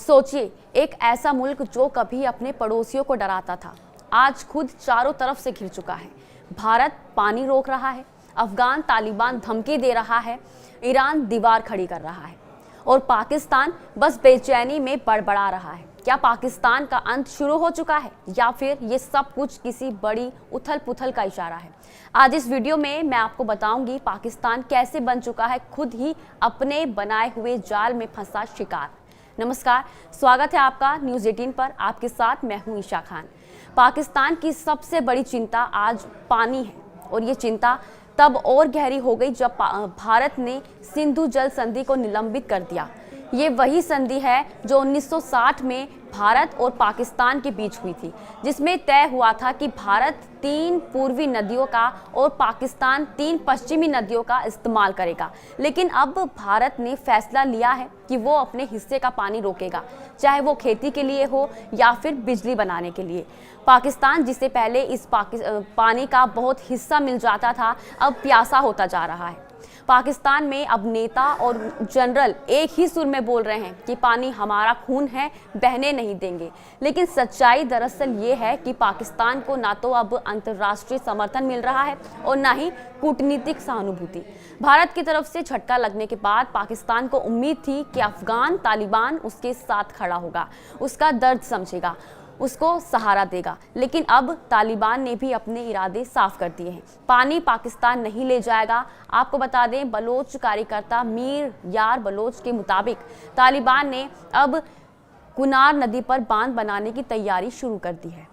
सोचिए, एक ऐसा मुल्क जो कभी अपने पड़ोसियों को डराता था, आज खुद चारों तरफ से घिर चुका है। भारत पानी रोक रहा है, अफगान तालिबान धमकी दे रहा है, ईरान दीवार खड़ी कर रहा है और पाकिस्तान बस बेचैनी में बड़बड़ा रहा है। क्या पाकिस्तान का अंत शुरू हो चुका है या फिर ये सब कुछ किसी बड़ी उथल पुथल का इशारा है? आज इस वीडियो में मैं आपको बताऊंगी पाकिस्तान कैसे बन चुका है खुद ही अपने बनाए हुए जाल में फंसा शिकार। नमस्कार, स्वागत है आपका न्यूज़ 18 पर। आपके साथ मैं हूं ईशा खान। पाकिस्तान की सबसे बड़ी चिंता आज पानी है और ये चिंता तब और गहरी हो गई जब भारत ने सिंधु जल संधि को निलंबित कर दिया। ये वही संधि है जो 1960 में भारत और पाकिस्तान के बीच हुई थी, जिसमें तय हुआ था कि भारत 3 पूर्वी नदियों का और पाकिस्तान 3 पश्चिमी नदियों का इस्तेमाल करेगा। लेकिन अब भारत ने फैसला लिया है कि वो अपने हिस्से का पानी रोकेगा, चाहे वो खेती के लिए हो या फिर बिजली बनाने के लिए। पाकिस्तान, जिसे पहले इस पानी का बहुत हिस्सा मिल जाता था, अब प्यासा होता जा रहा है। पाकिस्तान में अब नेता और जनरल एक ही सुर में बोल रहे हैं कि पानी हमारा खून है, बहने नहीं देंगे। लेकिन सच्चाई दरअसल ये है कि पाकिस्तान को ना तो अब अंतर्राष्ट्रीय समर्थन मिल रहा है और ना ही कूटनीतिक सहानुभूति। भारत की तरफ से झटका लगने के बाद पाकिस्तान को उम्मीद थी कि अफगान तालिबान उसके साथ खड़ा होगा, उसका दर्द समझेगा, उसको सहारा देगा। लेकिन अब तालिबान ने भी अपने इरादे साफ कर दिए हैं। पानी पाकिस्तान नहीं ले जाएगा। आपको बता दें, बलोच कार्यकर्ता मीर यार बलोच के मुताबिक तालिबान ने अब कुनार नदी पर बांध बनाने की तैयारी शुरू कर दी है।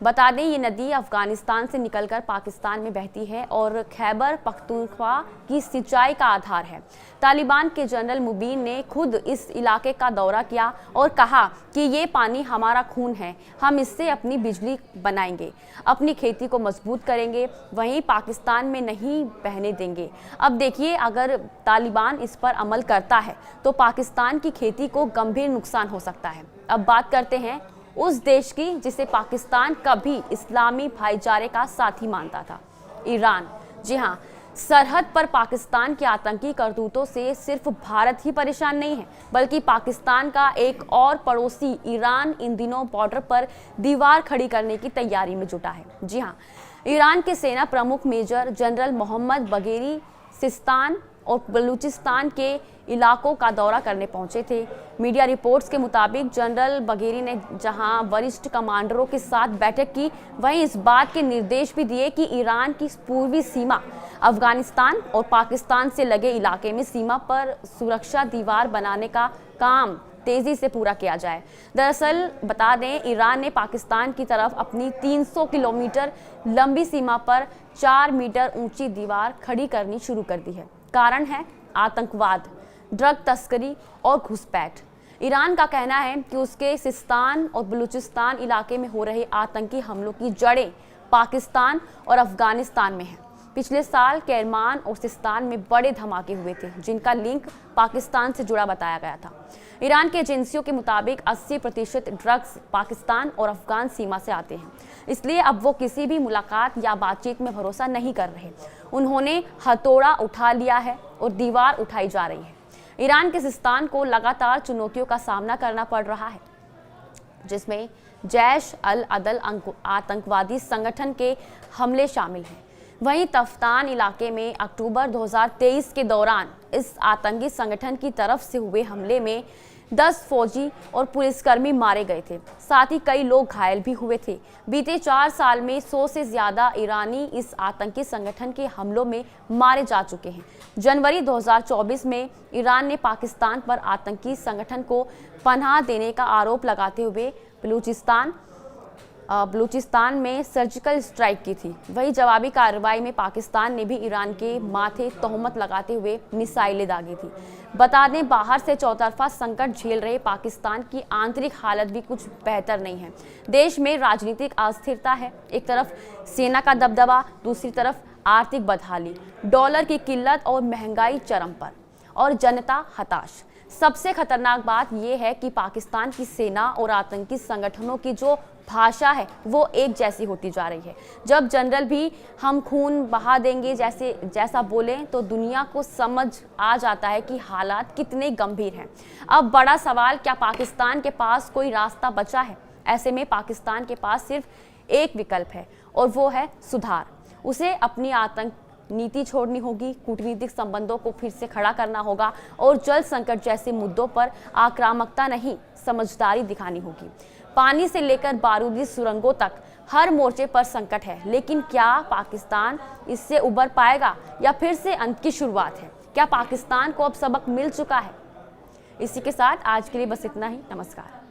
बता दें, ये नदी अफगानिस्तान से निकलकर पाकिस्तान में बहती है और खैबर पख्तूनख्वा की सिंचाई का आधार है। तालिबान के जनरल मुबीन ने खुद इस इलाके का दौरा किया और कहा कि ये पानी हमारा खून है, हम इससे अपनी बिजली बनाएंगे, अपनी खेती को मजबूत करेंगे, वहीं पाकिस्तान में नहीं बहने देंगे। अब देखिए, अगर तालिबान इस पर अमल करता है तो पाकिस्तान की खेती को गंभीर नुकसान हो सकता है। अब बात करते हैं उस देश की जिसे पाकिस्तान कभी इस्लामी भाईचारे का साथी मानता था, ईरान। जी हाँ, सरहद पर पाकिस्तान के आतंकी करतूतों से सिर्फ भारत ही परेशान नहीं है, बल्कि पाकिस्तान का एक और पड़ोसी ईरान इन दिनों बॉर्डर पर दीवार खड़ी करने की तैयारी में जुटा है। जी हाँ, ईरान के सेना प्रमुख मेजर जनरल मोहम्मद बगेरी सिस्तान और बलूचिस्तान के इलाकों का दौरा करने पहुंचे थे। मीडिया रिपोर्ट्स के मुताबिक जनरल बगेरी ने जहां वरिष्ठ कमांडरों के साथ बैठक की, वहीं इस बात के निर्देश भी दिए कि ईरान की पूर्वी सीमा अफगानिस्तान और पाकिस्तान से लगे इलाके में सीमा पर सुरक्षा दीवार बनाने का काम तेजी से पूरा किया जाए। दरअसल बता दें, ईरान ने पाकिस्तान की तरफ अपनी 300 किलोमीटर लंबी सीमा पर 4 मीटर ऊंची दीवार खड़ी करनी शुरू कर दी है। कारण है आतंकवाद, ड्रग तस्करी और घुसपैठ। ईरान का कहना है कि उसके सिस्तान और बलूचिस्तान इलाके में हो रहे आतंकी हमलों की जड़ें पाकिस्तान और अफगानिस्तान में हैं। पिछले साल केरमान और सिस्तान में बड़े धमाके हुए थे, जिनका लिंक पाकिस्तान से जुड़ा बताया गया था। ईरान के एजेंसियों के मुताबिक 80% ड्रग्स पाकिस्तान और अफगान सीमा से आते हैं। इसलिए अब वो किसी भी मुलाकात या बातचीत में भरोसा नहीं कर रहे। उन्होंने हथौड़ा उठा लिया है और दीवार उठाई जा रही है। ईरान के सिस्तान को लगातार चुनौतियों का सामना करना पड़ रहा है, जिसमें जैश अल अदल आतंकवादी संगठन के हमले शामिल हैं। वहीं तफ्तान इलाके में अक्टूबर 2023 के दौरान इस आतंकी संगठन की तरफ से हुए हमले में 10 फौजी और पुलिसकर्मी मारे गए थे, साथ ही कई लोग घायल भी हुए थे। बीते 4 साल में 100 से ज्यादा ईरानी इस आतंकी संगठन के हमलों में मारे जा चुके हैं। जनवरी 2024 में ईरान ने पाकिस्तान पर आतंकी संगठन को पनाह देने का आरोप लगाते हुए बलूचिस्तान में सर्जिकल स्ट्राइक की थी। वहीं जवाबी कार्रवाई में पाकिस्तान ने भी ईरान के माथे तोहमत लगाते हुए मिसाइलें दागी थी। बता दें, बाहर से चौतरफा संकट झेल रहे पाकिस्तान की आंतरिक हालत भी कुछ बेहतर नहीं है। देश में राजनीतिक अस्थिरता है, एक तरफ सेना का दबदबा, दूसरी तरफ आर्थिक बदहाली, डॉलर की किल्लत और महंगाई चरम पर और जनता हताश। सबसे खतरनाक बात यह है कि पाकिस्तान की सेना और आतंकी संगठनों की जो भाषा है वो एक जैसी होती जा रही है। जब जनरल भी हम खून बहा देंगे जैसा बोलें तो दुनिया को समझ आ जाता है कि हालात कितने गंभीर हैं। अब बड़ा सवाल, क्या पाकिस्तान के पास कोई रास्ता बचा है? ऐसे में पाकिस्तान के पास सिर्फ एक विकल्प है और वो है सुधार। उसे अपनी आतंक नीति छोड़नी होगी, कूटनीतिक संबंधों को फिर से खड़ा करना होगा और जल संकट जैसे मुद्दों पर आक्रामकता नहीं, समझदारी दिखानी होगी। पानी से लेकर बारूदी सुरंगों तक हर मोर्चे पर संकट है, लेकिन क्या पाकिस्तान इससे उबर पाएगा या फिर से अंत की शुरुआत है? क्या पाकिस्तान को अब सबक मिल चुका है? इसी के साथ आज के लिए बस इतना ही। नमस्कार।